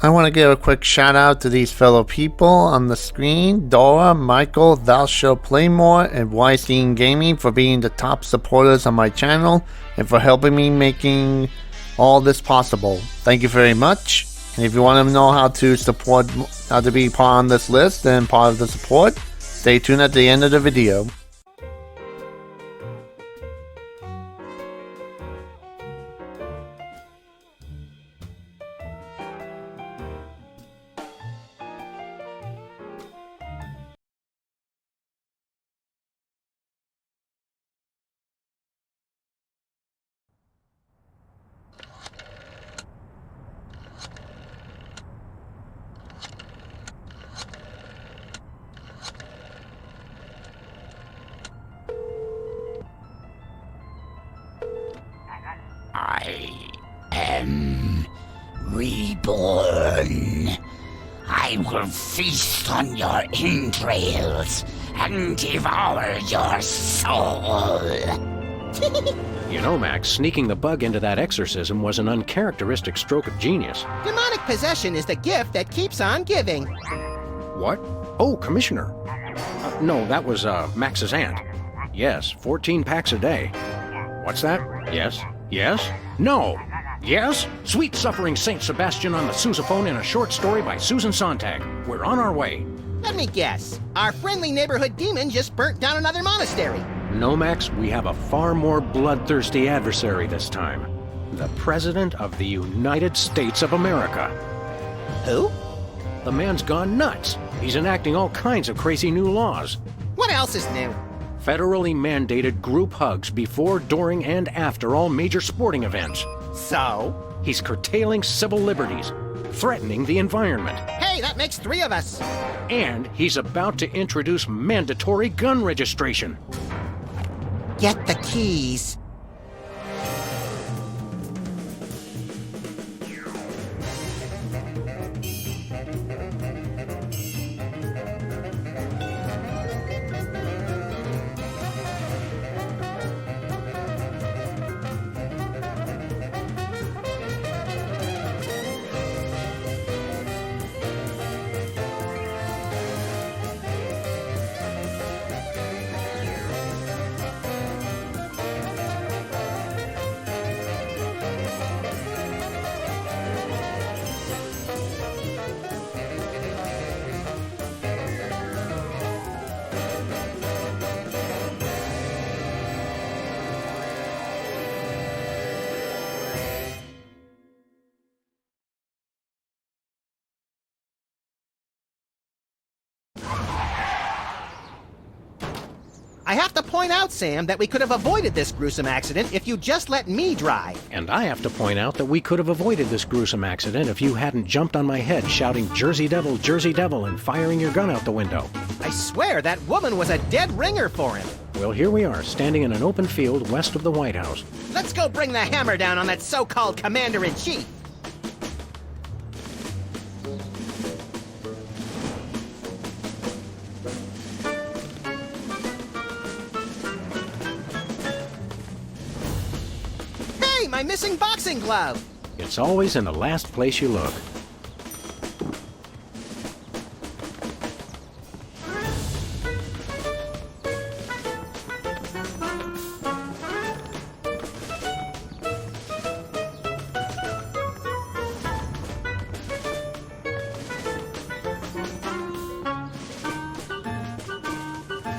I want to give a quick shout out to these fellow people on the screen: Dora, Michael, Thou Shalt Play More, and Weinstein Gaming for being the top supporters on my channel and for helping me making all this possible. Thank you very much. And if you want to know how to be part on this list and part of the support, stay tuned at the end of the video. I am reborn. I will feast on your entrails and devour your soul. You know, Max, sneaking the bug into that exorcism was an uncharacteristic stroke of genius. Demonic possession is the gift that keeps on giving. What? Oh, Commissioner. No, that was, Max's aunt. Yes, 14 packs a day. What's that? Yes? Yes? No! Yes? Sweet Suffering Saint Sebastian on the sousaphone in a short story by Susan Sontag. We're on our way. Let me guess. Our friendly neighborhood demon just burnt down another monastery. No, Max, we have a far more bloodthirsty adversary this time. The President of the United States of America. Who? The man's gone nuts. He's enacting all kinds of crazy new laws. What else is new? Federally mandated group hugs before, during, and after all major sporting events. So? He's curtailing civil liberties, threatening the environment. Hey, that makes 3 of us. And he's about to introduce mandatory gun registration. Get the keys. I have to point out, Sam, that we could have avoided this gruesome accident if you just let me drive. And I have to point out that we could have avoided this gruesome accident if you hadn't jumped on my head shouting Jersey Devil, and firing your gun out the window. I swear that woman was a dead ringer for him. Well, here we are, standing in an open field west of the White House. Let's go bring the hammer down on that so-called commander-in-chief. My missing boxing glove! It's always in the last place you look.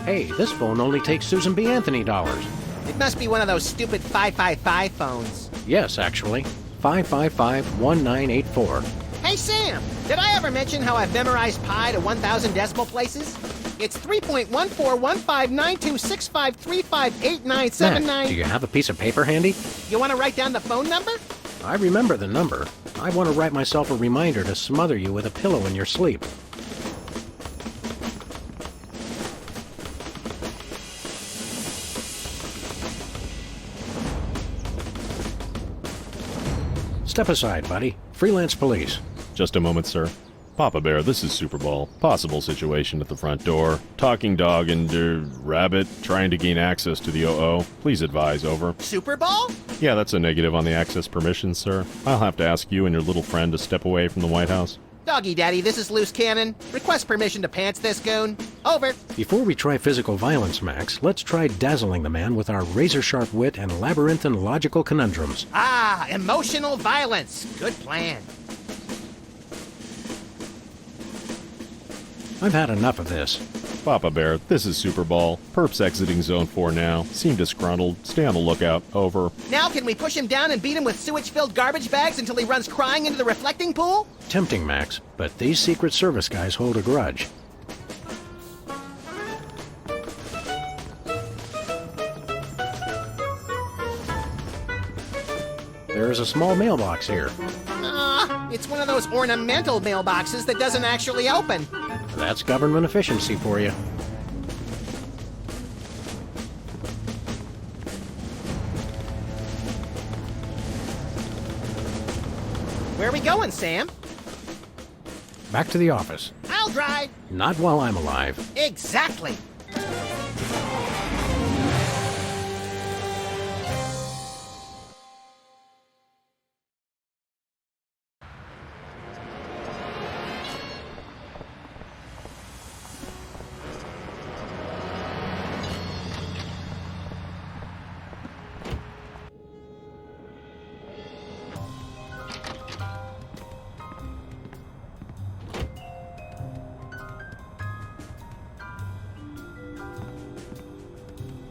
Hey, this phone only takes Susan B. Anthony dollars. It must be one of those stupid 555 phones. Yes, actually. 555-1984. Hey, Sam! Did I ever mention how I've memorized pi to 1,000 decimal places? It's 3.14159265358979. Max, do you have a piece of paper handy? You want to write down the phone number? I remember the number. I want to write myself a reminder to smother you with a pillow in your sleep. Step aside, buddy. Freelance police. Just a moment, sir. Papa Bear, this is Super Bowl. Possible situation at the front door. Talking dog and, rabbit trying to gain access to the OO. Please advise, over. Super Bowl? Yeah, that's a negative on the access permissions, sir. I'll have to ask you and your little friend to step away from the White House. Doggy Daddy, this is Loose Cannon. Request permission to pants this goon. Over. Before we try physical violence, Max, let's try dazzling the man with our razor-sharp wit and labyrinthine logical conundrums. Ah, emotional violence. Good plan. I've had enough of this. Papa Bear, this is Super Bowl. Perps exiting Zone 4 now. Seem disgruntled. Stay on the lookout. Over. Now can we push him down and beat him with sewage-filled garbage bags until he runs crying into the reflecting pool? Tempting, Max, but these Secret Service guys hold a grudge. There's a small mailbox here. It's one of those ornamental mailboxes that doesn't actually open. That's government efficiency for you. Where are we going, Sam? Back to the office. I'll drive. Not while I'm alive. Exactly.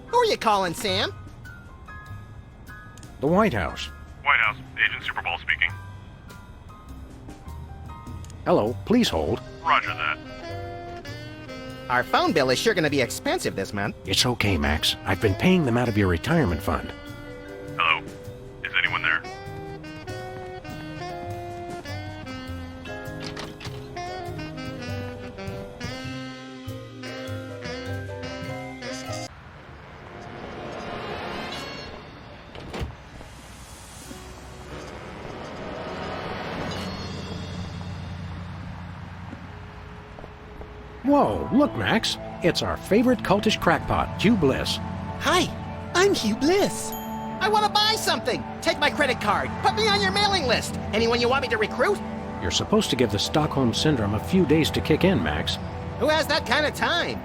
Who are you calling, Sam? The White House. White House, Agent Super Bowl speaking. Hello, please hold. Roger that. Our phone bill is sure going to be expensive this month. It's okay, Max. I've been paying them out of your retirement fund. Hello? Is anyone there? Whoa, look, Max. It's our favorite cultish crackpot, Hugh Bliss. Hi, I'm Hugh Bliss. I want to buy something. Take my credit card. Put me on your mailing list. Anyone you want me to recruit? You're supposed to give the Stockholm Syndrome a few days to kick in, Max. Who has that kind of time?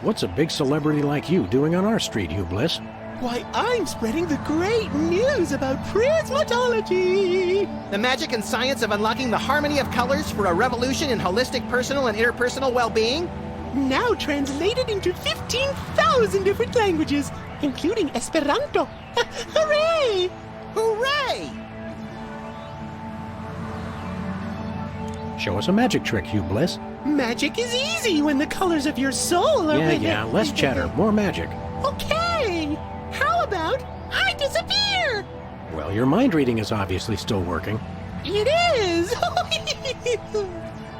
What's a big celebrity like you doing on our street, Hugh Bliss? Why, I'm spreading the great news about prismatology! The magic and science of unlocking the harmony of colors for a revolution in holistic personal and interpersonal well-being? Now translated into 15,000 different languages, including Esperanto. Hooray! Hooray! Show us a magic trick, Hugh Bliss. Magic is easy when the colors of your soul are... Yeah, less chatter, more magic. Okay! How about I disappear? Well, your mind reading is obviously still working. It is!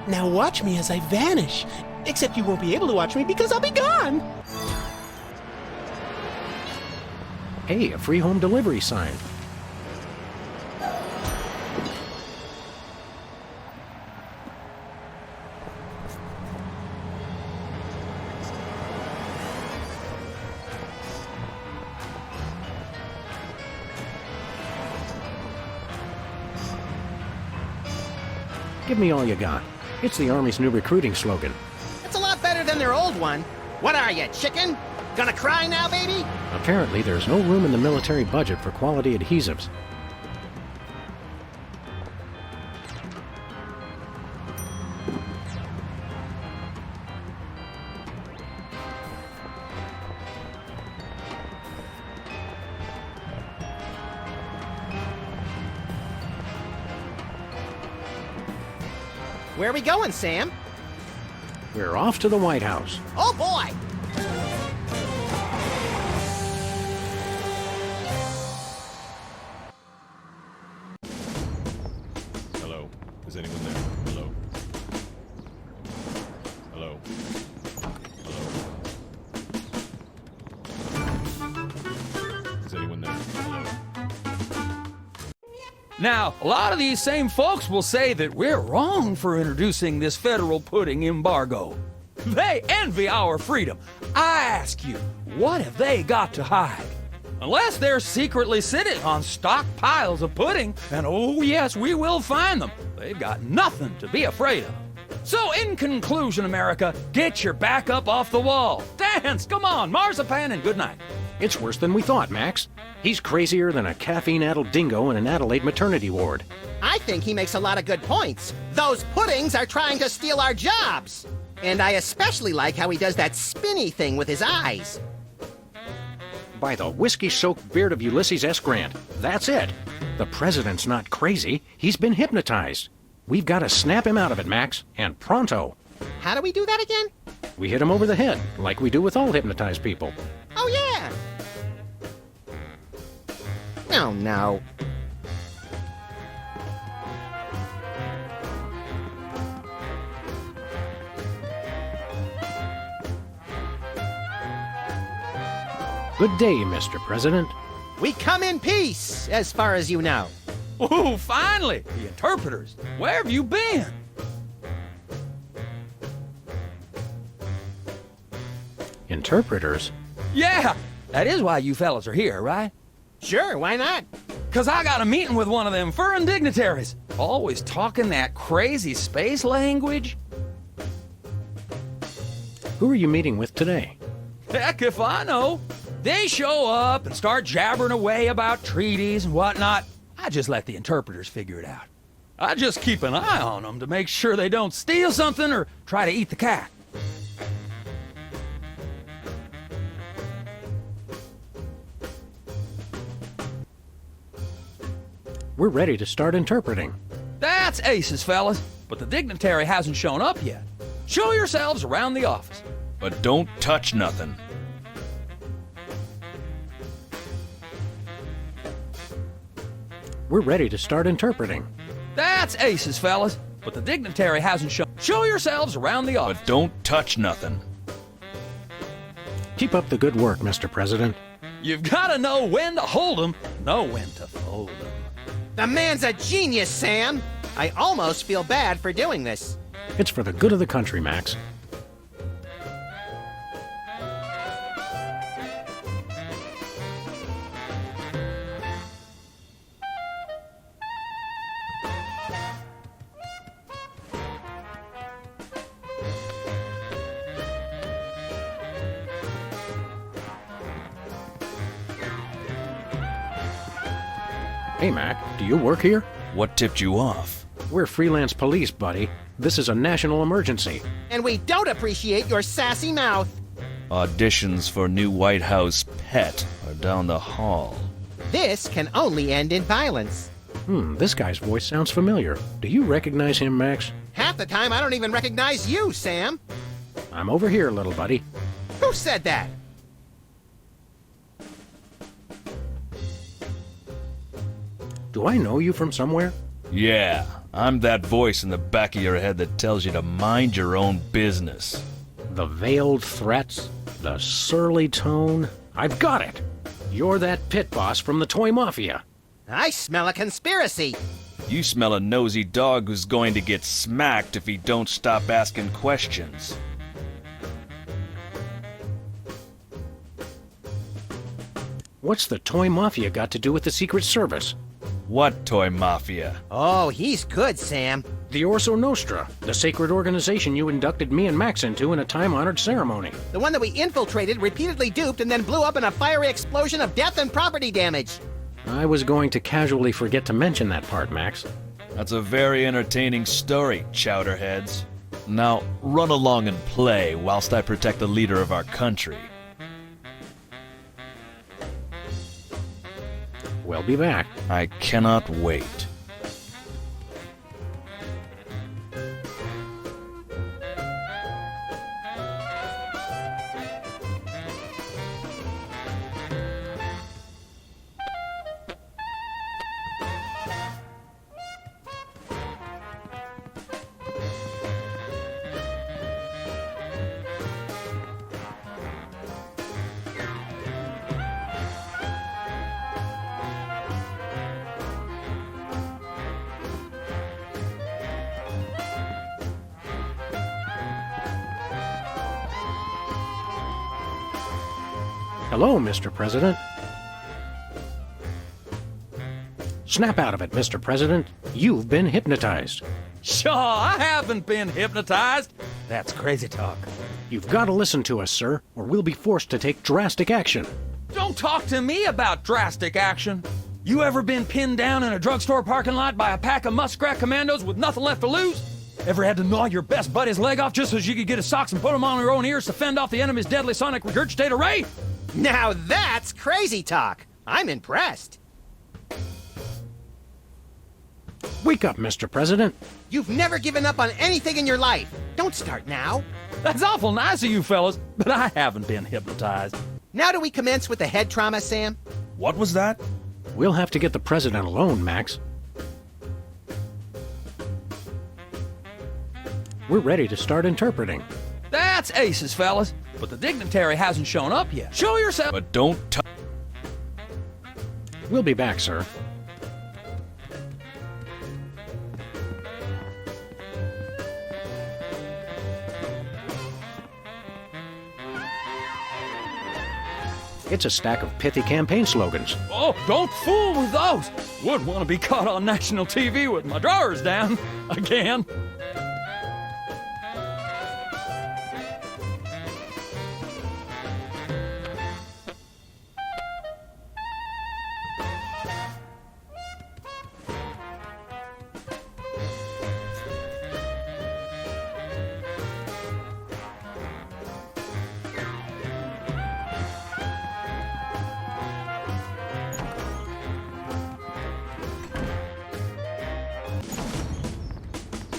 Now watch me as I vanish. Except you won't be able to watch me because I'll be gone. Hey, a free home delivery sign. Give me all you got. It's the Army's new recruiting slogan. It's a lot better than their old one. What are you, chicken? Gonna cry now, baby? Apparently, there's no room in the military budget for quality adhesives. Where are we going, Sam? We're off to the White House. Oh, boy! Hello? Is anyone there? Hello? Hello? Hello? Is anyone there? Hello? Now, a lot of these same folks will say that we're wrong for introducing this federal pudding embargo. They envy our freedom. I ask you, what have they got to hide? Unless they're secretly sitting on stockpiles of pudding, and oh yes, we will find them, they've got nothing to be afraid of. So in conclusion, America, get your back up off the wall. Dance, come on, marzipan, and good night. It's worse than we thought, Max. He's crazier than a caffeine-addled dingo in an Adelaide maternity ward. I think he makes a lot of good points. Those puddings are trying to steal our jobs. And I especially like how he does that spinny thing with his eyes. By the whiskey-soaked beard of Ulysses S. Grant, that's it. The president's not crazy. He's been hypnotized. We've got to snap him out of it, Max, and pronto. How do we do that again? We hit him over the head, like we do with all hypnotized people. Oh, yeah. Oh, no. Good day, Mr. President. We come in peace, as far as you know. Oh, finally, the interpreters. Where have you been? Interpreters? Yeah, that is why you fellas are here, right? Sure, why not? 'Cause I got a meeting with one of them foreign dignitaries. Always talking that crazy space language. Who are you meeting with today? Heck if I know. They show up and start jabbering away about treaties and whatnot. I just let the interpreters figure it out. I just keep an eye on them to make sure they don't steal something or try to eat the cat. We're ready to start interpreting. That's aces, fellas, but the dignitary hasn't shown up yet. Show yourselves around the office. But don't touch nothing. We're ready to start interpreting. That's aces, fellas, but the dignitary hasn't shown. Show yourselves around the office. But don't touch nothing. Keep up the good work, Mr. President. You've got to know when to hold 'em, know when to fold 'em. The man's a genius, Sam. I almost feel bad for doing this. It's for the good of the country, Max. Hey, Mac, do you work here? What tipped you off? We're freelance police, buddy. This is a national emergency. And we don't appreciate your sassy mouth. Auditions for new White House pet are down the hall. This can only end in violence. This guy's voice sounds familiar. Do you recognize him, Max? Half the time, I don't even recognize you, Sam. I'm over here, little buddy. Who said that? Do I know you from somewhere? Yeah, I'm that voice in the back of your head that tells you to mind your own business. The veiled threats, the surly tone. I've got it. You're that pit boss from the Toy Mafia. I smell a conspiracy. You smell a nosy dog who's going to get smacked if he don't stop asking questions. What's the Toy Mafia got to do with the Secret Service? What Toy Mafia? Oh, he's good, Sam. The Orso Nostra, the sacred organization you inducted me and Max into in a time-honored ceremony. The one that we infiltrated, repeatedly duped, and then blew up in a fiery explosion of death and property damage. I was going to casually forget to mention that part, Max. That's a very entertaining story, chowderheads. Now, run along and play whilst I protect the leader of our country. We'll be back. I cannot wait. Hello, Mr. President. Snap out of it, Mr. President. You've been hypnotized. Sure, I haven't been hypnotized. That's crazy talk. You've got to listen to us, sir, or we'll be forced to take drastic action. Don't talk to me about drastic action. You ever been pinned down in a drugstore parking lot by a pack of muskrat commandos with nothing left to lose? Ever had to gnaw your best buddy's leg off just so you could get his socks and put them on your own ears to fend off the enemy's deadly sonic regurgitator ray? Now that's crazy talk. I'm impressed. Wake up, Mr. President. You've never given up on anything in your life. Don't start now. That's awful nice of you fellas, but I haven't been hypnotized. Now do we commence with the head trauma, Sam? What was that? We'll have to get the President alone, Max. We're ready to start interpreting. That's aces, fellas, but the dignitary hasn't shown up yet. Show yourself. But don't We'll be back, sir. It's a stack of pithy campaign slogans. Oh, don't fool with those. Wouldn't want to be caught on national TV with my drawers down again.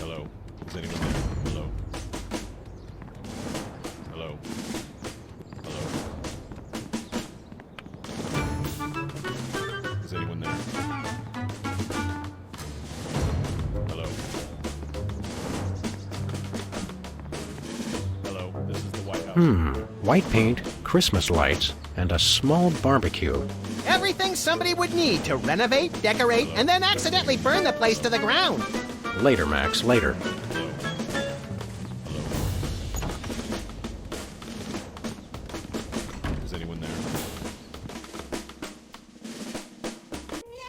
Hello? Is anyone there? Hello? Hello? Hello? Is anyone there? Hello? Hello? This is the White House. White paint, Christmas lights, and a small barbecue. Everything somebody would need to renovate, decorate, and then accidentally burn the place to the ground. Later, Max, later. Is anyone there?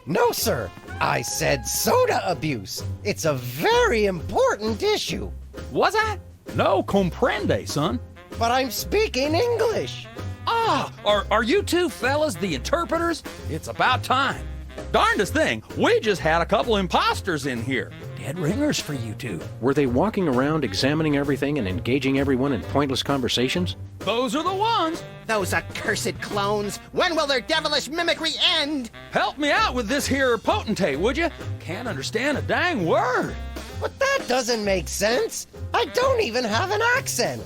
No, sir. I said soda abuse. It's a very important issue. Was I? No comprende, son. But I'm speaking English. Ah, are you two fellas the interpreters? It's about time. Darndest thing, we just had a couple imposters in here. Dead ringers for you two. Were they walking around examining everything and engaging everyone in pointless conversations? Those are the ones. Those accursed clones. When will their devilish mimicry end? Help me out with this here potentate, would you? Can't understand a dang word. But that doesn't make sense. I don't even have an accent.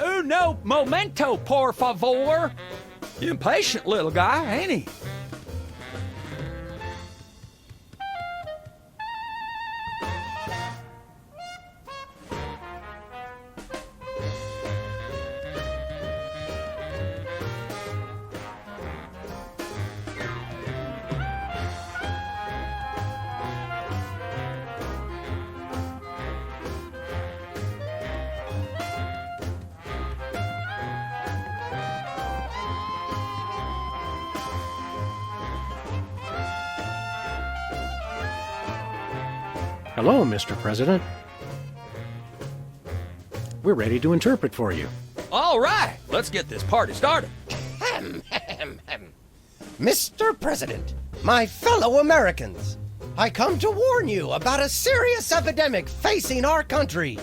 Uno momento, por favor. Impatient little guy, ain't he? Hello, Mr. President. We're ready to interpret for you. All right, let's get this party started. Mr. President, my fellow Americans, I come to warn you about a serious epidemic facing our country.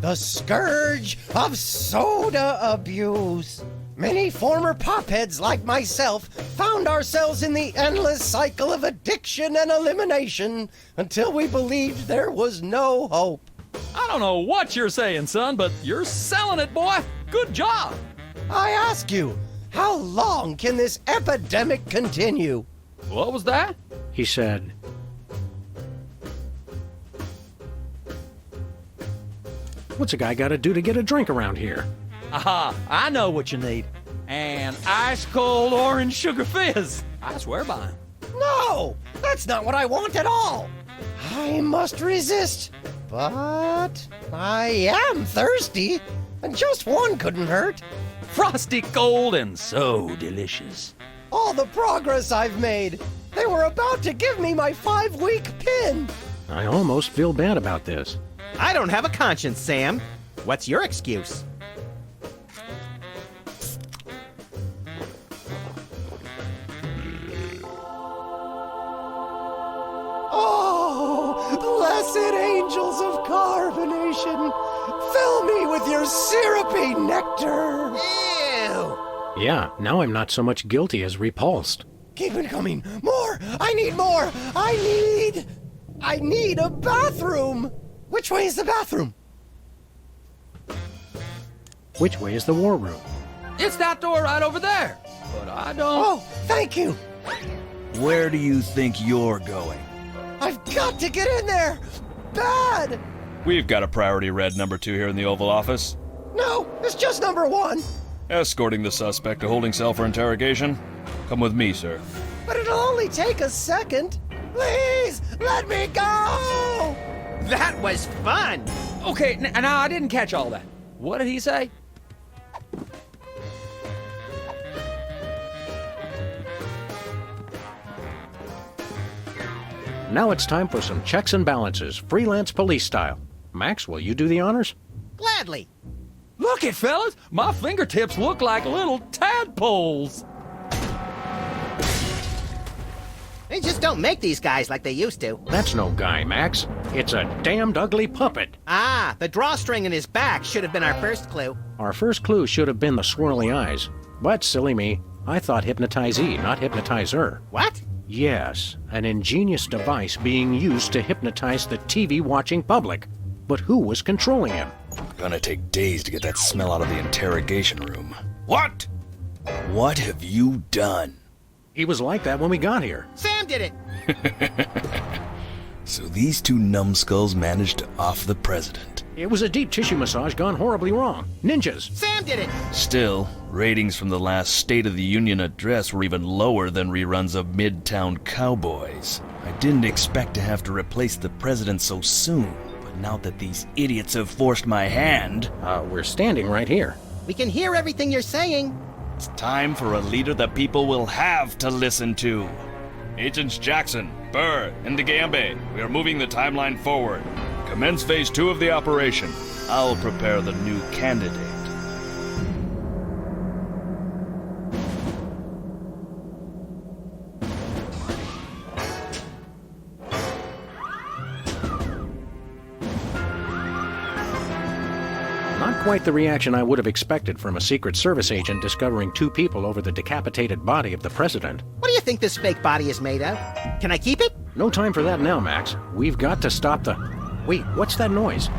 The scourge of soda abuse. Many former popheads like myself found ourselves in the endless cycle of addiction and elimination until we believed there was no hope. I don't know what you're saying, son, but you're selling it, boy. Good job. I ask you, how long can this epidemic continue? What was that? He said, "What's a guy got to do to get a drink around here?" Aha, I know what you need. An ice cold orange sugar fizz. I swear by him. No, that's not what I want at all. I must resist, but I am thirsty, and just one couldn't hurt. Frosty cold and so delicious. All the progress I've made. They were about to give me my 5-week pin. I almost feel bad about this. I don't have a conscience, Sam. What's your excuse? Oh, blessed angels of carbonation, fill me with your syrupy nectar. Ew! Yeah, now I'm not so much guilty as repulsed. Keep it coming. More! I need more! I need a bathroom! Which way is the bathroom? Which way is the war room? It's that door right over there. But I don't... Oh, thank you! Where do you think you're going? I've got to get in there! Bad! We've got a priority red number 2 here in the Oval Office. No, it's just number 1. Escorting the suspect to holding cell for interrogation. Come with me, sir. But it'll only take a second. Please, let me go! That was fun! Okay, now I didn't catch all that. What did he say? Now it's time for some checks and balances, freelance police style. Max, will you do the honors? Gladly. Look it, fellas. My fingertips look like little tadpoles. They just don't make these guys like they used to. That's no guy, Max. It's a damned ugly puppet. Ah, the drawstring in his back should have been our first clue. Our first clue should have been the swirly eyes. But, silly me, I thought hypnotizee, not hypnotizer. What? Yes, an ingenious device being used to hypnotize the TV-watching public. But who was controlling him? Gonna take days to get that smell out of the interrogation room. What? What have you done? He was like that when we got here. Sam did it! So these 2 numbskulls managed to off the president. It was a deep tissue massage gone horribly wrong. Ninjas! Sam did it! Still, ratings from the last State of the Union address were even lower than reruns of Midtown Cowboys. I didn't expect to have to replace the president so soon, but now that these idiots have forced my hand... We're standing right here. We can hear everything you're saying. It's time for a leader the people will have to listen to. Agents Jackson, Burr, and DeGambe, we are moving the timeline forward. Commence phase 2 of the operation. I'll prepare the new candidate. Not quite the reaction I would have expected from a Secret Service agent discovering 2 people over the decapitated body of the president. What do you think this fake body is made of? Can I keep it? No time for that now, Max. We've got to stop the... Wait, what's that noise?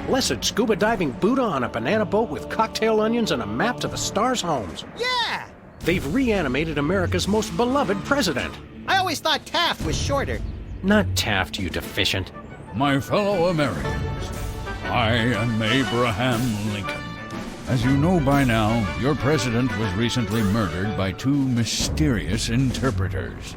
Blessed scuba diving Buddha on a banana boat with cocktail onions and a map to the stars' homes. Yeah! They've reanimated America's most beloved president. I always thought Taft was shorter. Not Taft, you deficient. My fellow Americans, I am Abraham Lincoln. As you know by now, your president was recently murdered by 2 mysterious interpreters.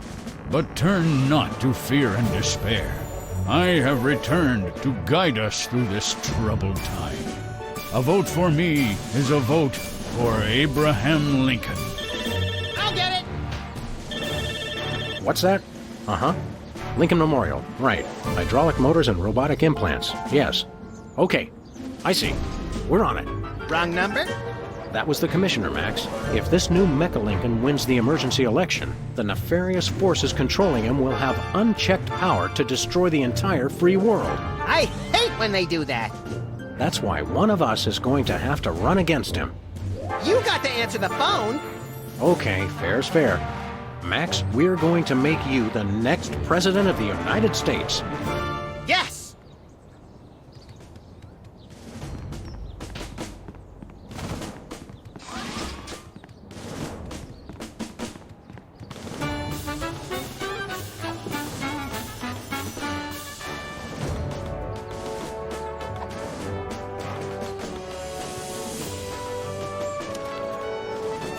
But turn not to fear and despair. I have returned to guide us through this troubled time. A vote for me is a vote for Abraham Lincoln. I'll get What's that? Uh-huh. Lincoln Memorial. Right. Hydraulic motors and robotic implants. Yes. Okay. I see. We're on it. it. Wrong number? That was the commissioner, Max. If this new Mecha Lincoln wins the emergency election, the nefarious forces controlling him will have unchecked power to destroy the entire free world. I hate when they do that. That's why one of us is going to have to run against him. You got to answer the phone. Okay, fair's fair. Max, we're going to make you the next president of the United States. Yes!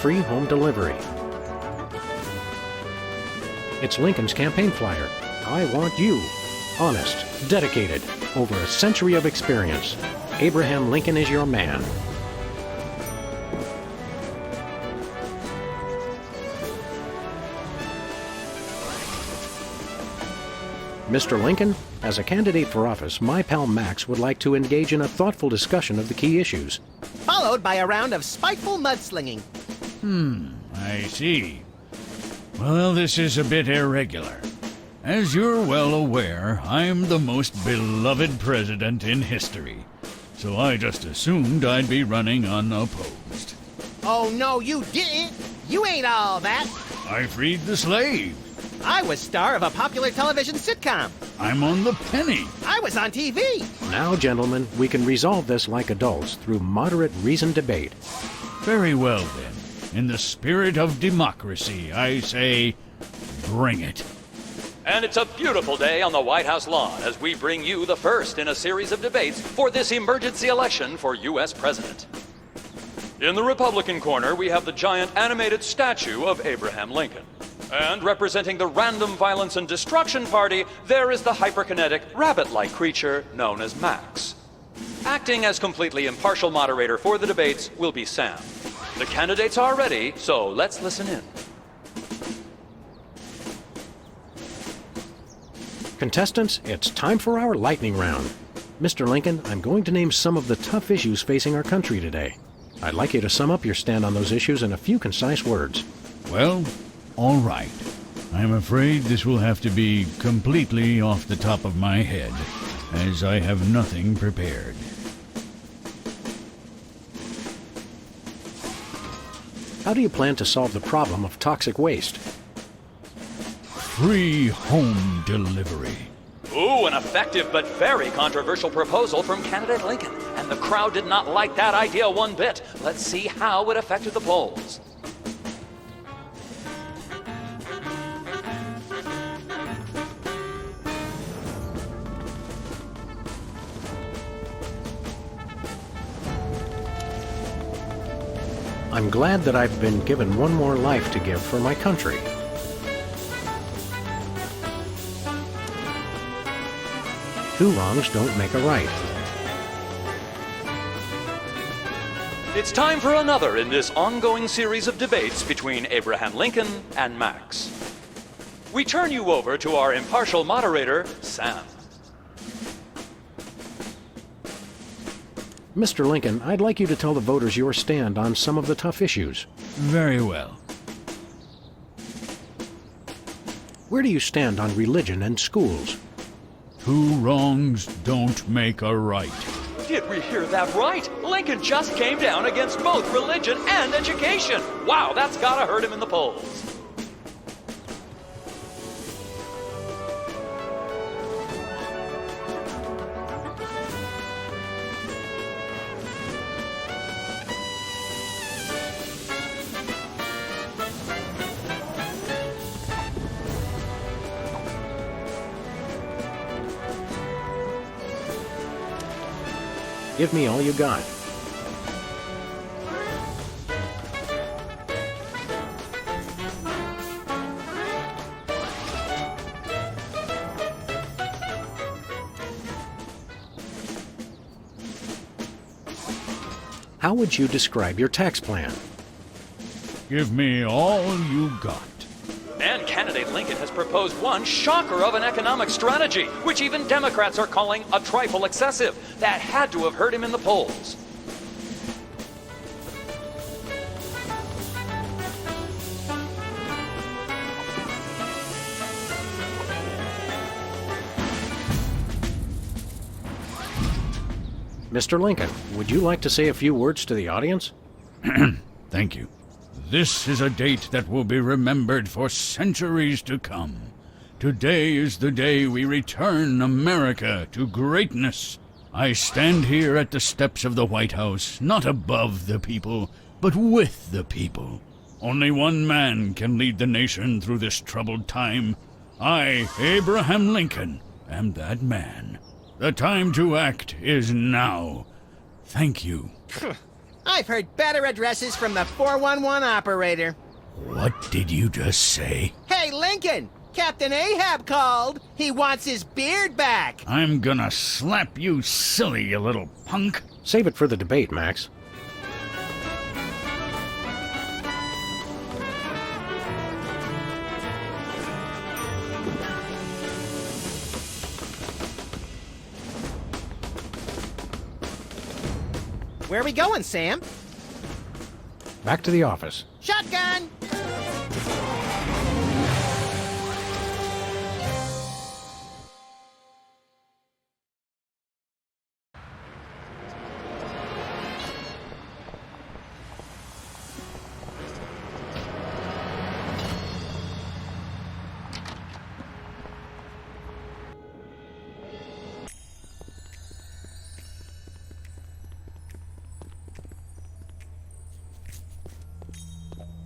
free home delivery. It's Lincoln's campaign flyer. I want you. Honest, dedicated, over a century of experience. Abraham Lincoln is your man. Mr. Lincoln, as a candidate for office, my pal Max would like to engage in a thoughtful discussion of the key issues. Followed by a round of spiteful mudslinging. I see. Well, this is a bit irregular. As you're well aware, I'm the most beloved president in history, so I just assumed I'd be running unopposed. Oh, no, you didn't. You ain't all that. I freed the slave. I was star of a popular television sitcom. I'm on the penny. I was on TV. Now, gentlemen, we can resolve this like adults through moderate reasoned debate. Very well, then. In the spirit of democracy, I say, bring it. And it's a beautiful day on the White House lawn as we bring you the first in a series of debates for this emergency election for U.S. President. In the Republican corner, we have the giant animated statue of Abraham Lincoln. And representing the Random Violence and Destruction Party, there is the hyperkinetic, rabbit-like creature known as Max. Acting as completely impartial moderator for the debates will be Sam. The candidates are ready, so let's listen in. Contestants, it's time for our lightning round. Mr. Lincoln, I'm going to name some of the tough issues facing our country today. I'd like you to sum up your stand on those issues in a few concise words. Well, all right. I'm afraid this will have to be completely off the top of my head, as I have nothing prepared. How do you plan to solve the problem of toxic waste? Free home delivery. Ooh, an effective but very controversial proposal from candidate Lincoln. And the crowd did not like that idea one bit. Let's see how it affected the polls. I'm glad that I've been given one more life to give for my country. Two wrongs don't make a right. It's time for another in this ongoing series of debates between Abraham Lincoln and Max. We turn you over to our impartial moderator, Sam. Mr. Lincoln, I'd like you to tell the voters your stand on some of the tough issues. Very well. Where do you stand on religion and schools? Two wrongs don't make a right. Did we hear that right? Lincoln just came down against both religion and education. Wow, that's gotta hurt him in the polls. Give me all you got. How would you describe your tax plan? Give me all you got. And candidate Lincoln has proposed one shocker of an economic strategy, which even Democrats are calling a trifle excessive. That had to have hurt him in the polls. Mr. Lincoln, would you like to say a few words to the audience? Thank you. This is a date that will be remembered for centuries to come. Today is the day we return America to greatness. I stand here at the steps of the White House, not above the people, but with the people. Only one man can lead the nation through this troubled time. I, Abraham Lincoln, am that man. The time to act is now. Thank you. I've heard better addresses from the 411 operator. What did you just say? Hey, Lincoln! Captain Ahab called. He wants his beard back. I'm gonna slap you silly, you little punk. Save it for the debate, Max. Where are we going, Sam? Back to the office. Shotgun!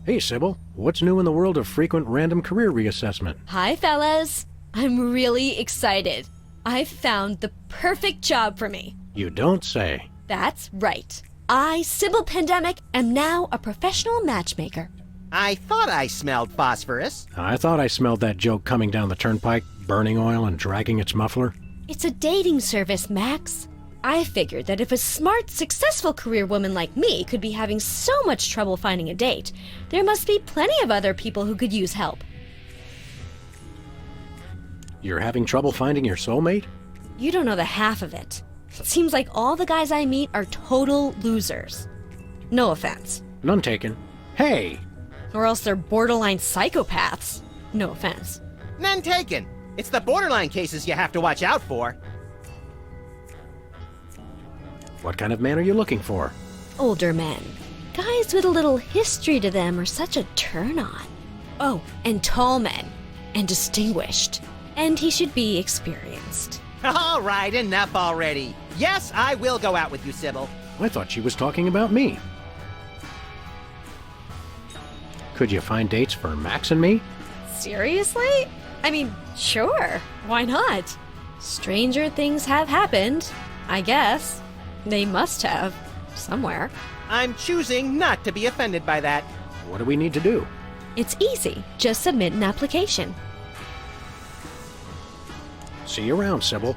Hey, Sybil. What's new in the world of frequent random career reassessment? Hi, fellas. I'm really excited. I've found the perfect job for me. You don't say. That's right. I, Sybil Pandemic, am now a professional matchmaker. I thought I smelled phosphorus. I thought I smelled that joke coming down the turnpike, burning oil and dragging its muffler. It's a dating service, Max. I figured that if a smart, successful career woman like me could be having so much trouble finding a date, there must be plenty of other people who could use help. You're having trouble finding your soulmate? You don't know the half of it. It seems like all the guys I meet are total losers. No offense. None taken. Hey! Or else they're borderline psychopaths. No offense. None taken. It's the borderline cases you have to watch out for. What kind of man are you looking for? Older men. Guys with a little history to them are such a turn-on. Oh, and tall men. And distinguished. And he should be experienced. All right, enough already. Yes, I will go out with you, Sybil. I thought she was talking about me. Could you find dates for Max and me? Seriously? I mean, sure. Why not? Stranger things have happened, I guess. They must have. Somewhere. I'm choosing not to be offended by that. What do we need to do? It's easy. Just submit an application. See you around, Sybil.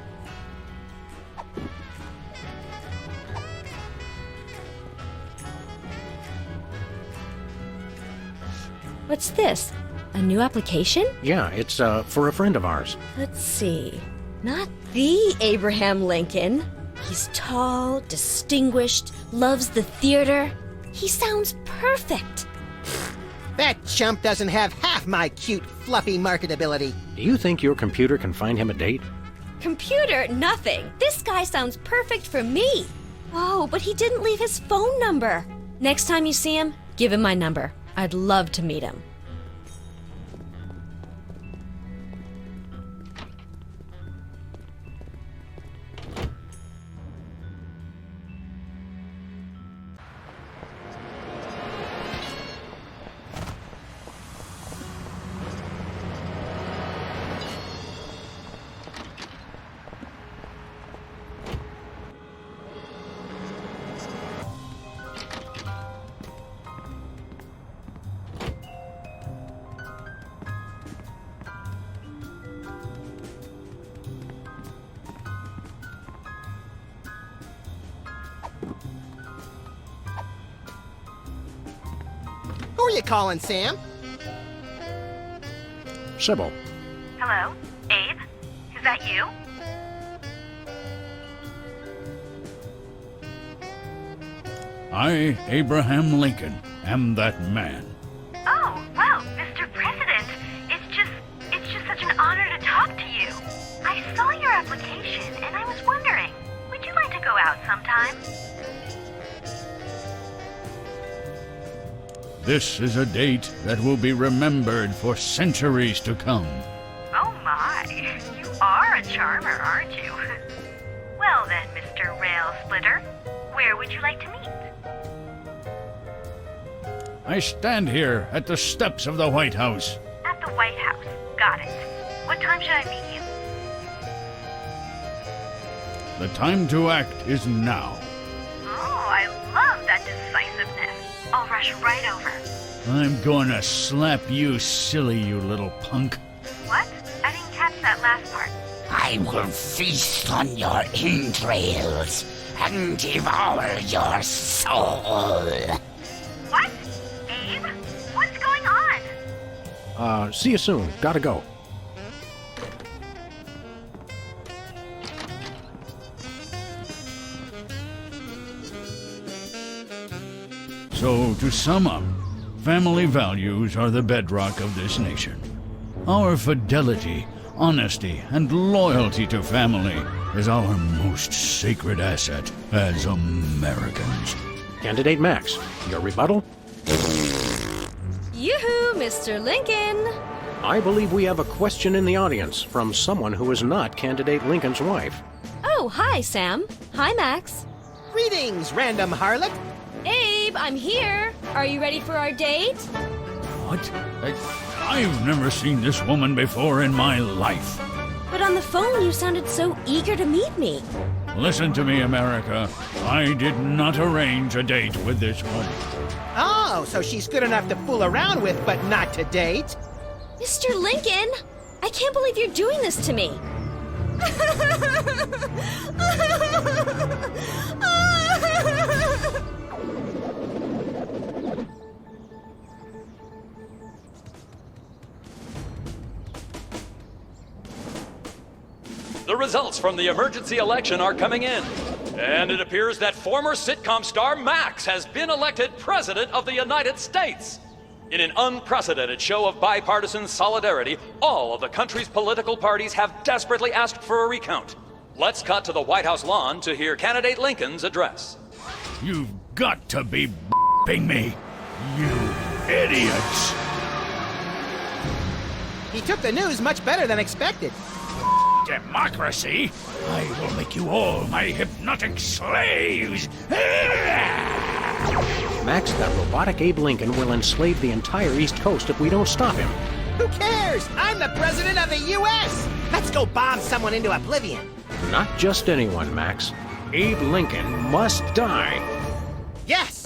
What's this? A new application? Yeah, it's for a friend of ours. Let's see. Not the Abraham Lincoln. He's tall, distinguished, loves the theater. He sounds perfect. That chump doesn't have half my cute, fluffy marketability. Do you think your computer can find him a date? Computer, nothing. This guy sounds perfect for me. Oh, but he didn't leave his phone number. Next time you see him, give him my number. I'd love to meet him. Who are you calling, Sam? Sybil. Hello? Abe? Is that you? I, Abraham Lincoln, am that man. Oh, well, Mr. President, it's just such an honor to talk to you. I saw your application and I was wondering, would you like to go out sometime? This is a date that will be remembered for centuries to come. Oh my, you are a charmer, aren't you? Well then, Mr. Rail Splitter, where would you like to meet? I stand here at the steps of the White House. At the White House. Got it. What time should I meet you? The time to act is now. Oh, I love that decisive right over. I'm gonna slap you silly, you little punk. What? I didn't catch that last part. I will feast on your entrails and devour your soul. What? Abe? What's going on? See you soon. Gotta go. So, to sum up, family values are the bedrock of this nation. Our fidelity, honesty, and loyalty to family is our most sacred asset as Americans. Candidate Max, your rebuttal? Yoo-hoo, Mr. Lincoln! I believe we have a question in the audience from someone who is not Candidate Lincoln's wife. Oh, hi, Sam. Hi, Max. Greetings, random harlot. Abe, I'm here. Are you ready for our date? What? I've never seen this woman before in my life. But on the phone, you sounded so eager to meet me. Listen to me, America. I did not arrange a date with this woman. Oh, so she's good enough to fool around with, but not to date? Mr. Lincoln, I can't believe you're doing this to me. The results from the emergency election are coming in, and it appears that former sitcom star Max has been elected President of the United States. In an unprecedented show of bipartisan solidarity, all of the country's political parties have desperately asked for a recount. Let's cut to the White House lawn to hear Candidate Lincoln's address. You've got to be b***ing me, you idiots! He took the news much better than expected. Democracy? I will make you all my hypnotic slaves! Max, that robotic Abe Lincoln will enslave the entire East Coast if we don't stop him. Who cares? I'm the president of the U.S. Let's go bomb someone into oblivion. Not just anyone, Max. Abe Lincoln must die. Yes!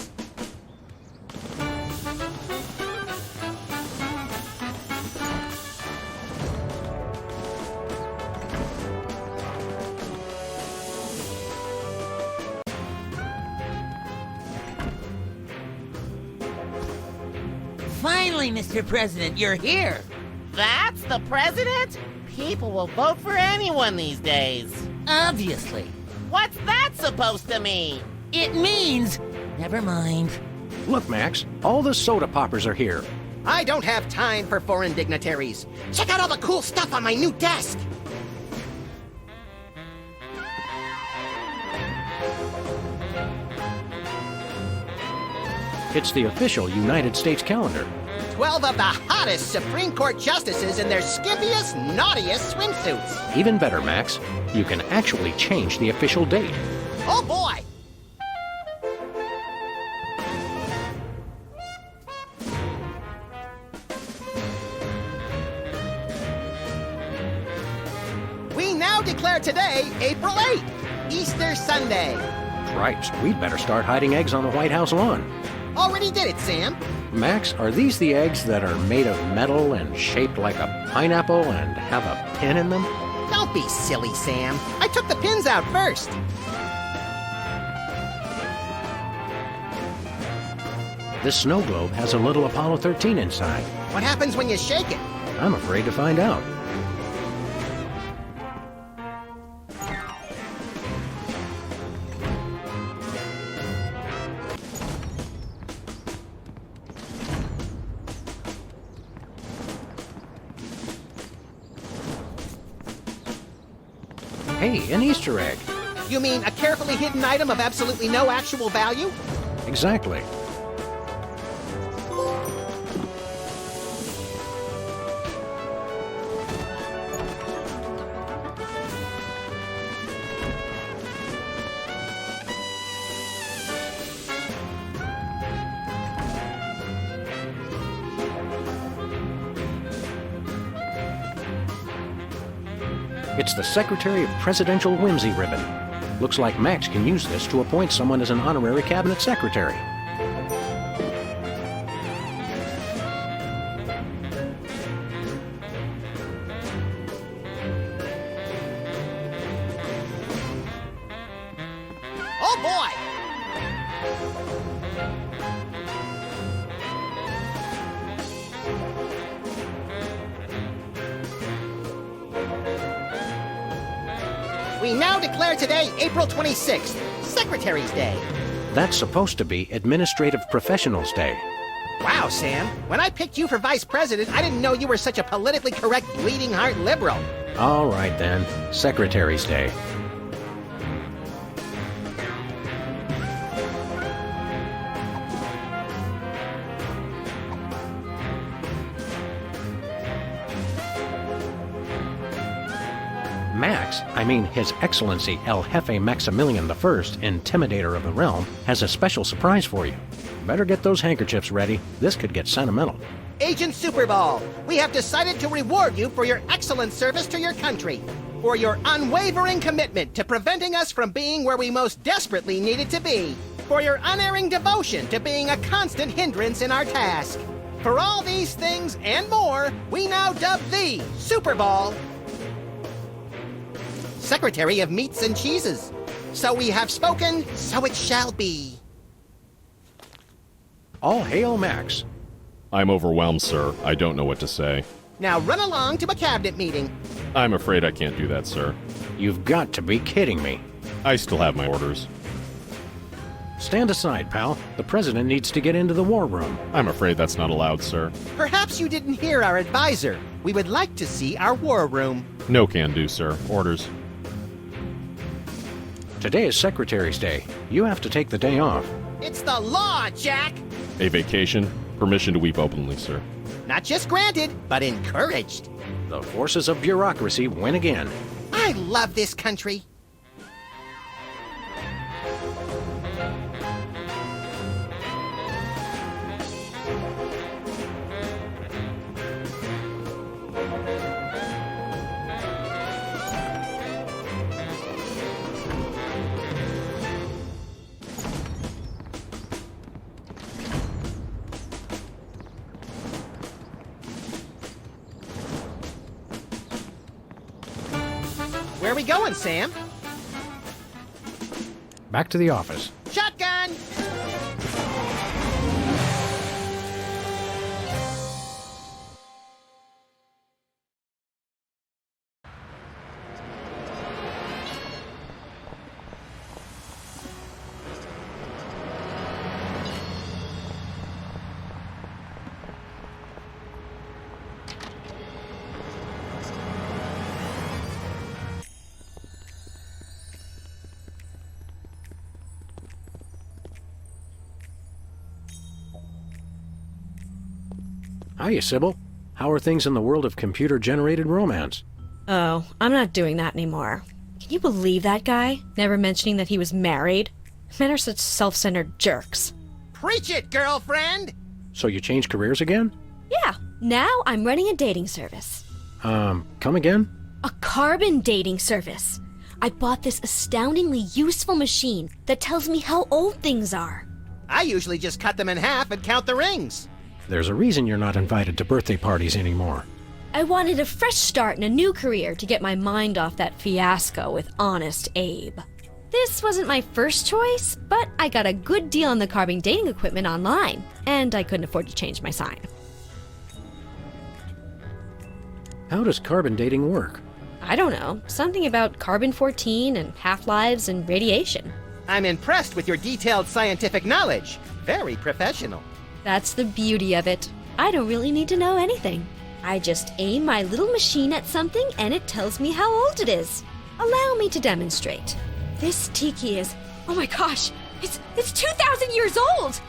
Finally, Mr. President, you're here. That's the president? People will vote for anyone these days. Obviously. What's that supposed to mean? It means... Never mind. Look, Max, all the soda poppers are here. I don't have time for foreign dignitaries. Check out all the cool stuff on my new desk. It's the official United States calendar. 12 of the hottest Supreme Court justices in their skimpiest, naughtiest swimsuits. Even better, Max, you can actually change the official date. Oh boy! We now declare today April 8th, Easter Sunday. Christ, we'd better start hiding eggs on the White House lawn. Already did it, Sam. Max, are these the eggs that are made of metal and shaped like a pineapple and have a pin in them? Don't be silly, Sam. I took the pins out first. This snow globe has a little Apollo 13 inside. What happens when you shake it? I'm afraid to find out. Hey, an Easter egg. You mean a carefully hidden item of absolutely no actual value? Exactly. It's the Secretary of Presidential Whimsy ribbon. Looks like Max can use this to appoint someone as an honorary cabinet secretary. We now declare today April 26th, Secretary's Day. That's supposed to be Administrative Professionals Day. Wow, Sam. When I picked you for vice president, I didn't know you were such a politically correct bleeding heart liberal. All right then, Secretary's Day. Max, I mean His Excellency El Jefe Maximilian I, Intimidator of the Realm, has a special surprise for you. Better get those handkerchiefs ready. This could get sentimental. Agent Superball, we have decided to reward you for your excellent service to your country, for your unwavering commitment to preventing us from being where we most desperately needed to be, for your unerring devotion to being a constant hindrance in our task. For all these things and more, we now dub thee, Superball, Secretary of Meats and Cheeses. So we have spoken, so it shall be. All hail Max. I'm overwhelmed, sir. I don't know what to say. Now run along to a cabinet meeting. I'm afraid I can't do that, sir. You've got to be kidding me. I still have my orders. Stand aside, pal. The president needs to get into the war room. I'm afraid that's not allowed, sir. Perhaps you didn't hear our advisor. We would like to see our war room. No can do, sir. Orders. Today is Secretary's Day. You have to take the day off. It's the law, Jack! A vacation? Permission to weep openly, sir. Not just granted, but encouraged. The forces of bureaucracy win again. I love this country. Where are we going, Sam? Back to the office. Shotgun! Hiya, Sybil. How are things in the world of computer-generated romance? Oh, I'm not doing that anymore. Can you believe that guy? Never mentioning that he was married? Men are such self-centered jerks. Preach it, girlfriend! So you changed careers again? Yeah, now I'm running a dating service. Come again? A carbon dating service. I bought this astoundingly useful machine that tells me how old things are. I usually just cut them in half and count the rings. There's a reason you're not invited to birthday parties anymore. I wanted a fresh start in a new career to get my mind off that fiasco with Honest Abe. This wasn't my first choice, but I got a good deal on the carbon dating equipment online, and I couldn't afford to change my sign. How does carbon dating work? I don't know. Something about carbon-14 and half-lives and radiation. I'm impressed with your detailed scientific knowledge. Very professional. That's the beauty of it. I don't really need to know anything. I just aim my little machine at something and it tells me how old it is. Allow me to demonstrate. This tiki is, oh my gosh, it's 2,000 years old!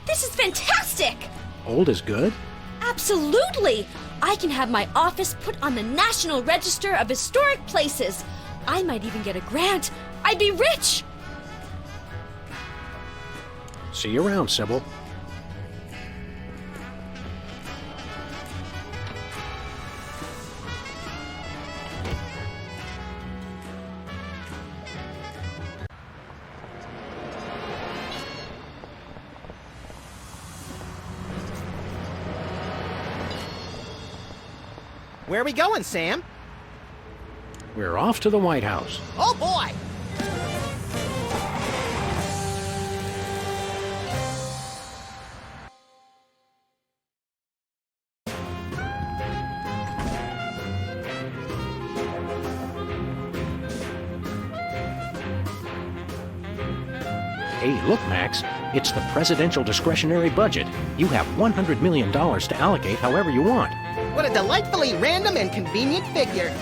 This is fantastic! Old is good? Absolutely! I can have my office put on the National Register of Historic Places. I might even get a grant. I'd be rich! See you around, Sybil. Where are we going, Sam? We're off to the White House. Oh, boy! Hey, look, Max. It's the presidential discretionary budget. You have $100 million to allocate however you want. What a delightfully random and convenient figure.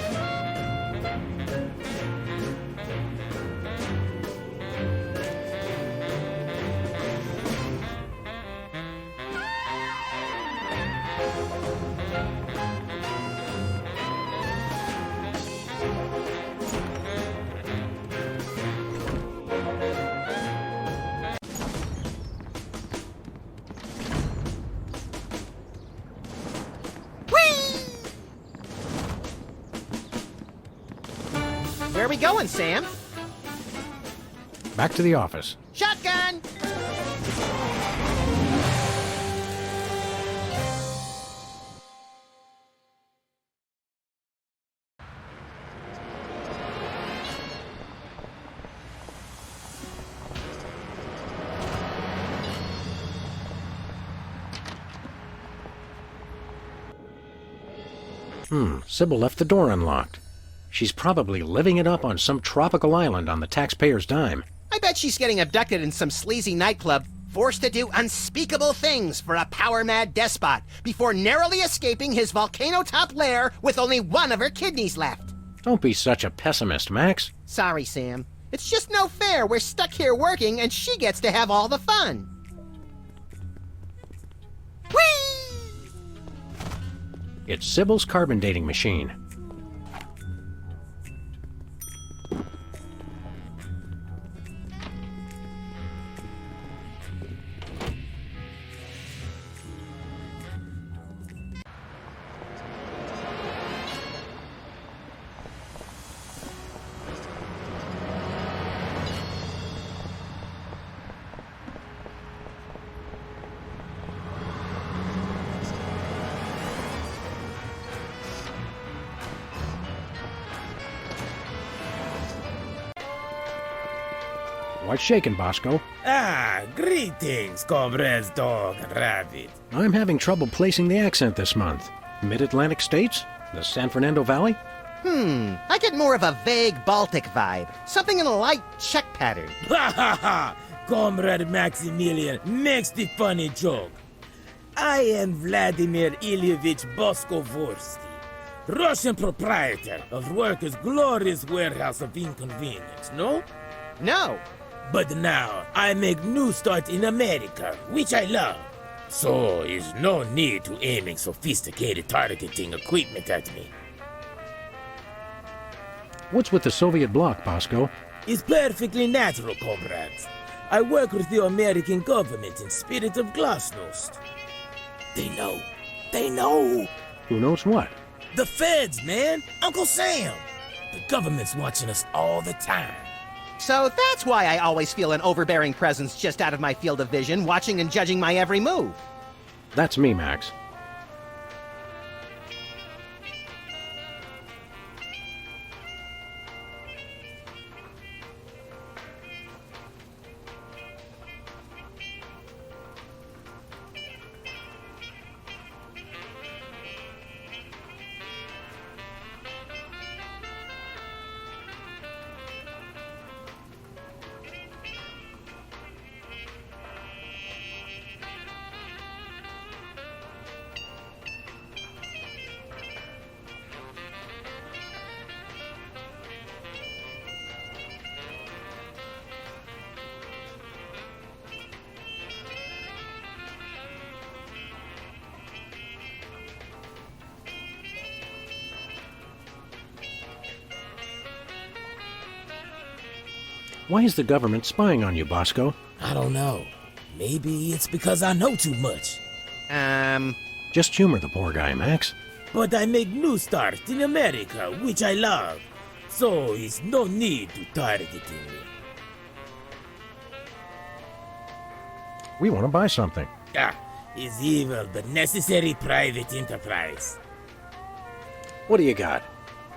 Where are we going, Sam? Back to the office. Shotgun! Sybil left the door unlocked. She's probably living it up on some tropical island on the taxpayer's dime. I bet she's getting abducted in some sleazy nightclub, forced to do unspeakable things for a power-mad despot before narrowly escaping his volcano-top lair with only one of her kidneys left. Don't be such a pessimist, Max. Sorry, Sam. It's just no fair. We're stuck here working, and she gets to have all the fun. Whee! It's Sybil's carbon dating machine. What's shaking, Bosco? Ah, greetings, comrades dog and rabbit. I'm having trouble placing the accent this month. Mid-Atlantic states? The San Fernando Valley? I get more of a vague Baltic vibe. Something in a light Czech pattern. Ha ha ha! Comrade Maximilian makes the funny joke. I am Vladimir Ilyevich Boskovorsky, Russian proprietor of Workers' Glorious Warehouse of Inconvenience, no? No. But now I make new start in America, which I love. So is no need to aiming sophisticated targeting equipment at me. What's with the Soviet bloc, Bosco? It's perfectly natural, comrades. I work with the American government in spirit of glasnost. They know. They know. Who knows what? The feds, man. Uncle Sam. The government's watching us all the time. So that's why I always feel an overbearing presence just out of my field of vision, watching and judging my every move. That's me, Max. Why is the government spying on you, Bosco? I don't know. Maybe it's because I know too much. Just humor the poor guy, Max. But I make new start in America, which I love. So it's no need to target me. We want to buy something. It's evil but necessary private enterprise. What do you got?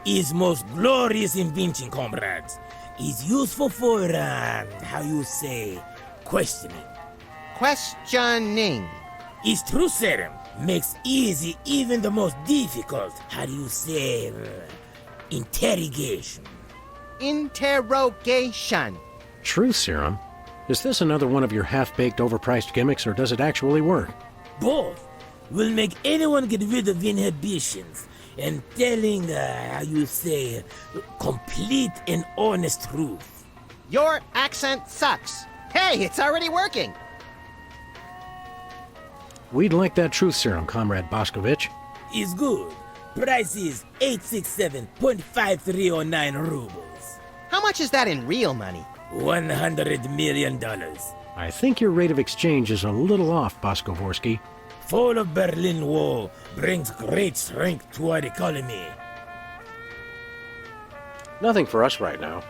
Is most glorious invention, comrades. Is useful for, how you say, questioning. Questioning. Is true serum. Makes easy even the most difficult, how do you say, interrogation. Interrogation. Truth serum? Is this another one of your half-baked, overpriced gimmicks, or does it actually work? Both will make anyone get rid of inhibitions and telling, how you say, complete and honest truth. Your accent sucks. Hey, it's already working. We'd like that truth serum, Comrade Boscovich. Is good. Price is 867.5309 rubles. How much is that in real money? $100 million. I think your rate of exchange is a little off, Boskovorsky. Fall of Berlin Wall brings great strength to our economy. Nothing for us right now.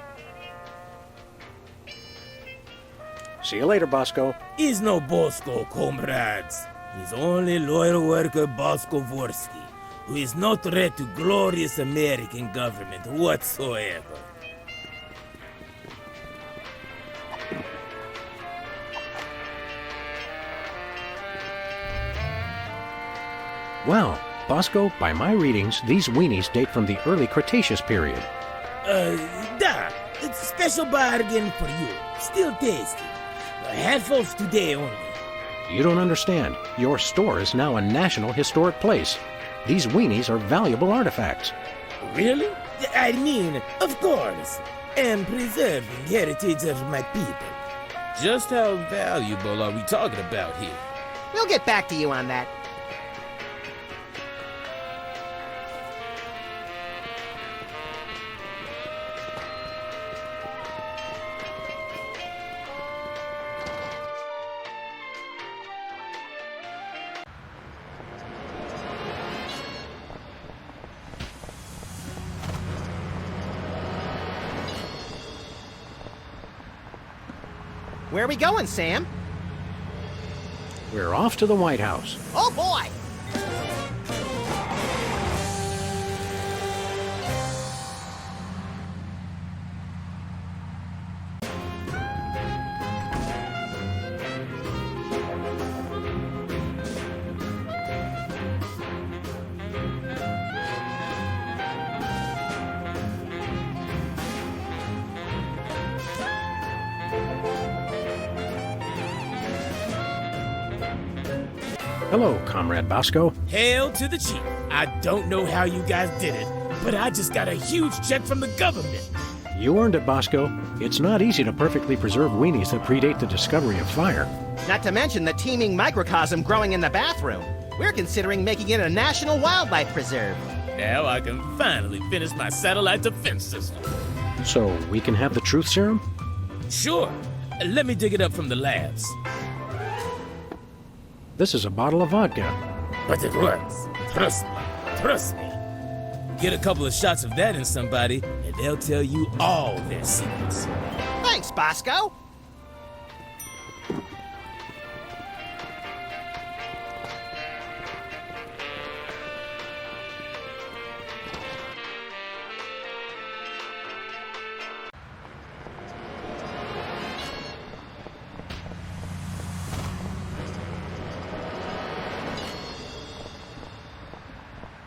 See you later, Bosco. He's no Bosco, comrades. He's only loyal worker Boskovorsky, who is no threat to glorious American government whatsoever. Well, Bosco, by my readings, these weenies date from the early Cretaceous period. It's a special bargain for you. Still tasty. Handfuls today only. You don't understand. Your store is now a national historic place. These weenies are valuable artifacts. Really? I mean, of course. And preserving heritage of my people. Just how valuable are we talking about here? We'll get back to you on that. Where are we going, Sam? We're off to the White House. Oh, boy! Hello, Comrade Bosco. Hail to the chief. I don't know how you guys did it, but I just got a huge check from the government. You earned it, Bosco. It's not easy to perfectly preserve weenies that predate the discovery of fire. Not to mention the teeming microcosm growing in the bathroom. We're considering making it a national wildlife preserve. Now I can finally finish my satellite defense system. So, we can have the truth serum? Sure. Let me dig it up from the labs. This is a bottle of vodka. But it works. Trust me. Trust me. Get a couple of shots of that in somebody, and they'll tell you all their secrets. Thanks, Bosco.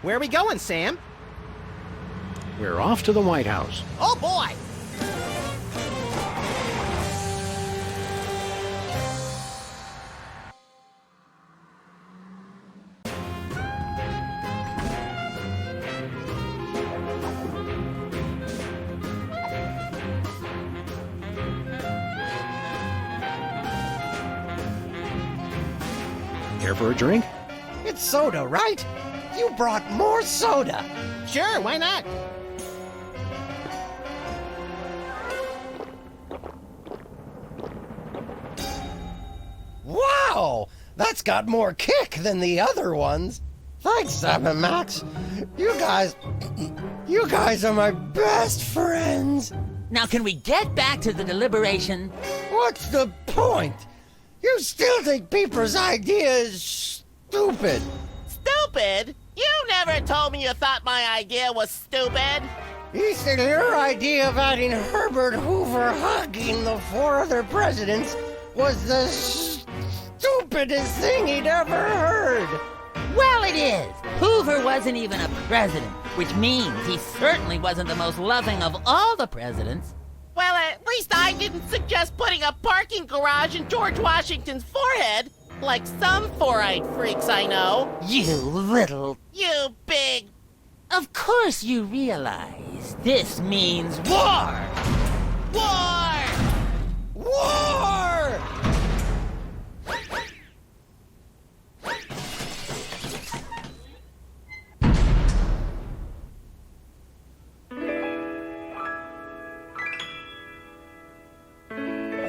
Where are we going, Sam? We're off to the White House. Oh, boy! Care for a drink? It's soda, right? You brought more soda. Sure, why not? Wow! That's got more kick than the other ones. Thanks, Sam and Max. You guys are my best friends. Now, can we get back to the deliberation? What's the point? You still think Peeper's idea is stupid. Stupid? You never told me you thought my idea was stupid. He said your idea of adding Herbert Hoover hugging the four other presidents was the stupidest thing he'd ever heard. Well, it is. Hoover wasn't even a president, which means he certainly wasn't the most loving of all the presidents. Well, at least I didn't suggest putting a parking garage in George Washington's forehead, like some four-eyed freaks I know. You big... Of course you realize this means war! War! War!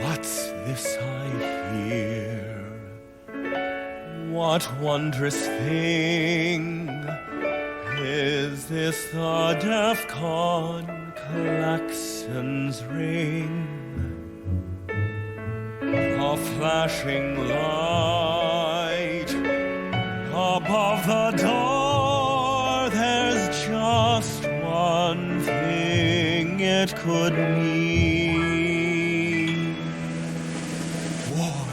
What's this I hear? What wondrous thing? Is this the DEFCON klaxons ring? A flashing light above the door. There's just one thing it could mean. War.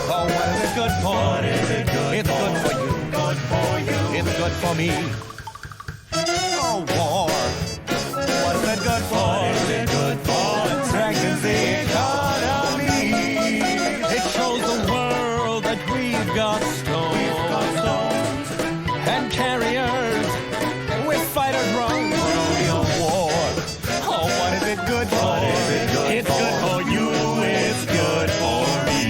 Oh, what is it good for? What is it good it's for? Good for you. Good for you. It's good for me. Oh, war. What is it good for? What is it good for? It strengthens the economy. It shows the world that we've got stones and carriers with fighter drones. Rodeo war. Oh, what is it good for? What is it good it's for? Good for you. It's good for me.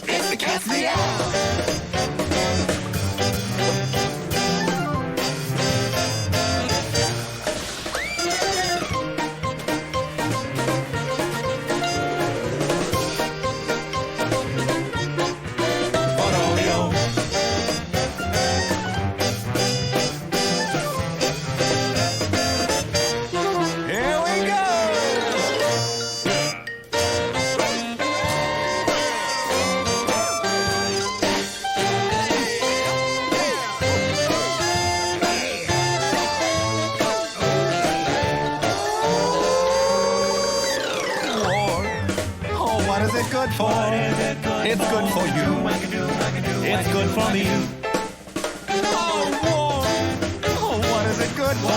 It's the cat's meow. Good for? What is it good it's for? Good for you. It's good for me. Oh, war. Oh, what is it good for?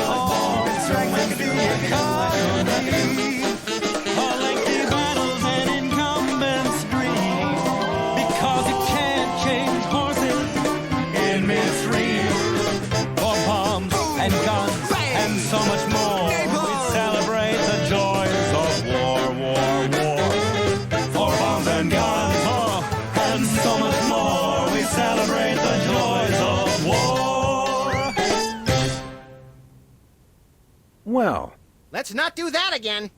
Oh, it strengthens the economy. Lengthy battles and incumbents dream, because it can't change horses in midstream. For bombs and guns and so much more, we celebrate the joys of war. And guns, and so much more. We celebrate the joys of war. Well, Let's not do that again.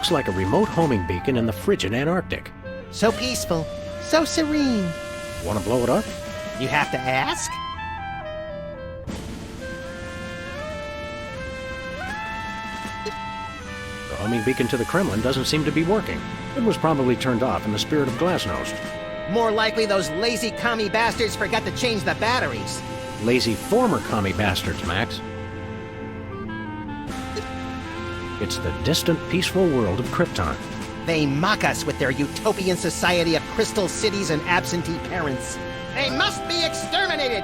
looks like a remote homing beacon in the frigid Antarctic. So peaceful, so serene. Want to blow it up? You have to ask? The homing beacon to the Kremlin doesn't seem to be working. It was probably turned off in the spirit of Glasnost. More likely those lazy commie bastards forgot to change the batteries. Lazy former commie bastards, Max. It's the distant, peaceful world of Krypton. They mock us with their utopian society of crystal cities and absentee parents. They must be exterminated!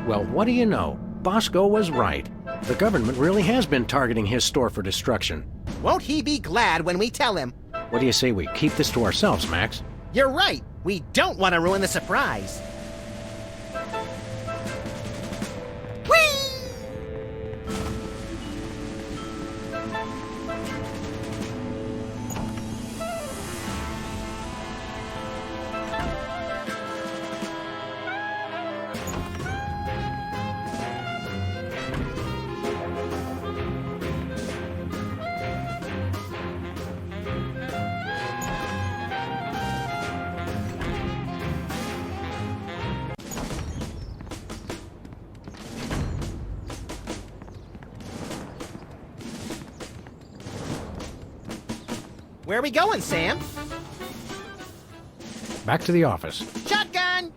Well, what do you know? Bosco was right. The government really has been targeting his store for destruction. Won't he be glad when we tell him? What do you say we keep this to ourselves, Max? You're right. We don't want to ruin the surprise. Where are we going, Sam? Back to the office. Shotgun!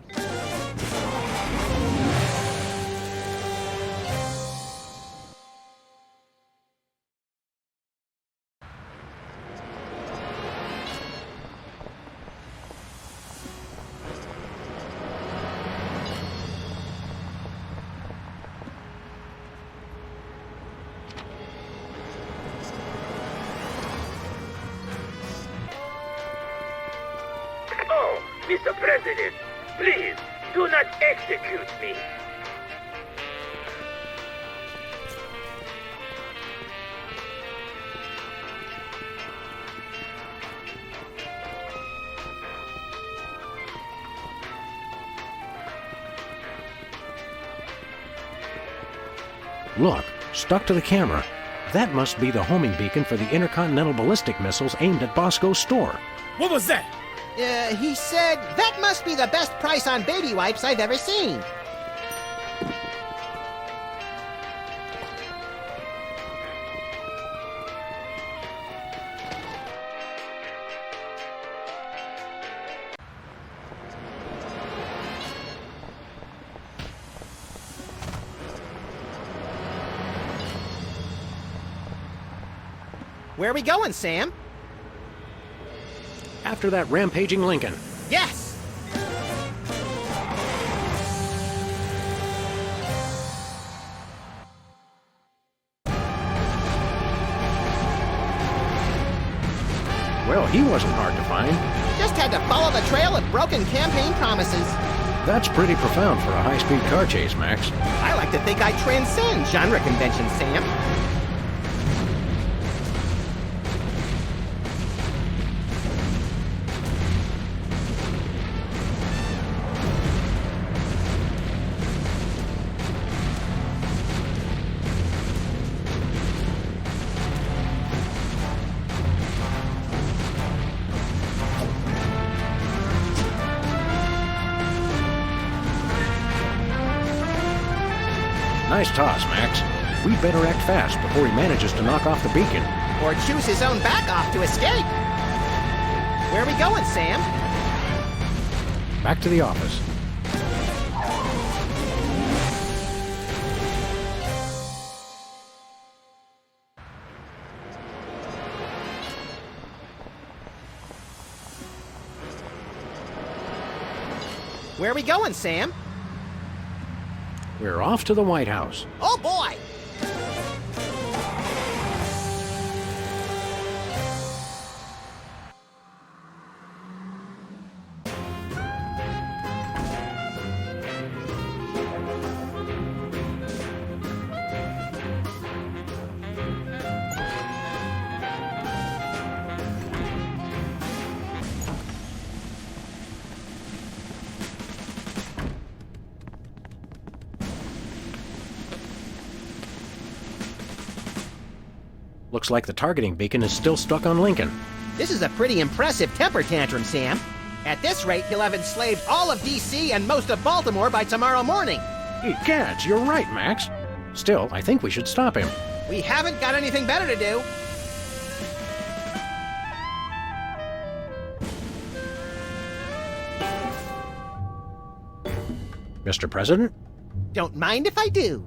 Oh, Mr. President, please do not execute me. Look, stuck to the camera. That must be the homing beacon for the intercontinental ballistic missiles aimed at Bosco's store. What was that? He said, that must be the best price on baby wipes I've ever seen. Where are we going, Sam? After that rampaging Lincoln. Yes! Well, he wasn't hard to find. Just had to follow the trail of broken campaign promises. That's pretty profound for a high-speed car chase, Max. I like to think I transcend genre conventions, Sam. Nice toss, Max. We'd better act fast before he manages to knock off the beacon. Or choose his own back off to escape. Where are we going, Sam? Back to the office. Where are we going, Sam? We're off to the White House. Oh, boy! Looks like the targeting beacon is still stuck on Lincoln. This is a pretty impressive temper tantrum, Sam. At this rate, he'll have enslaved all of D.C. and most of Baltimore by tomorrow morning. Egads, you're right, Max. Still, I think we should stop him. We haven't got anything better to do. Mr. President? Don't mind if I do.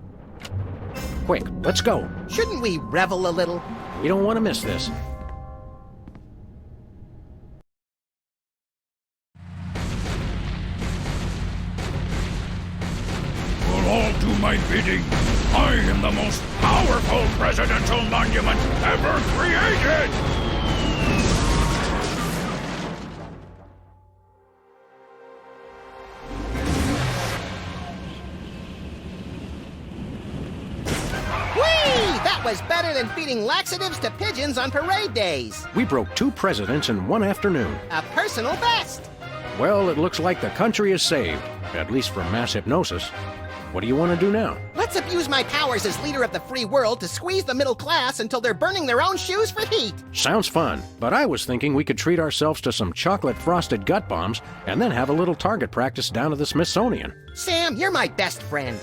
Quick, let's go. Shouldn't we revel a little? We don't want to miss this. Will all do my bidding. I am the most powerful presidential monument ever created! That was better than feeding laxatives to pigeons on parade days. We broke 2 presidents in one afternoon. A personal best. Well, it looks like the country is saved, at least from mass hypnosis. What do you want to do now? Let's abuse my powers as leader of the free world to squeeze the middle class until they're burning their own shoes for heat. Sounds fun, but I was thinking we could treat ourselves to some chocolate-frosted gut bombs and then have a little target practice down to the Smithsonian. Sam, you're my best friend.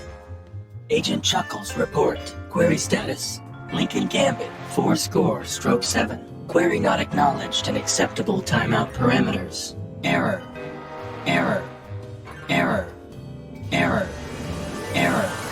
Agent Chuckles, report. Query status. Lincoln Gambit, 4-7. Query not acknowledged and acceptable timeout parameters. Error. Error. Error. Error. Error.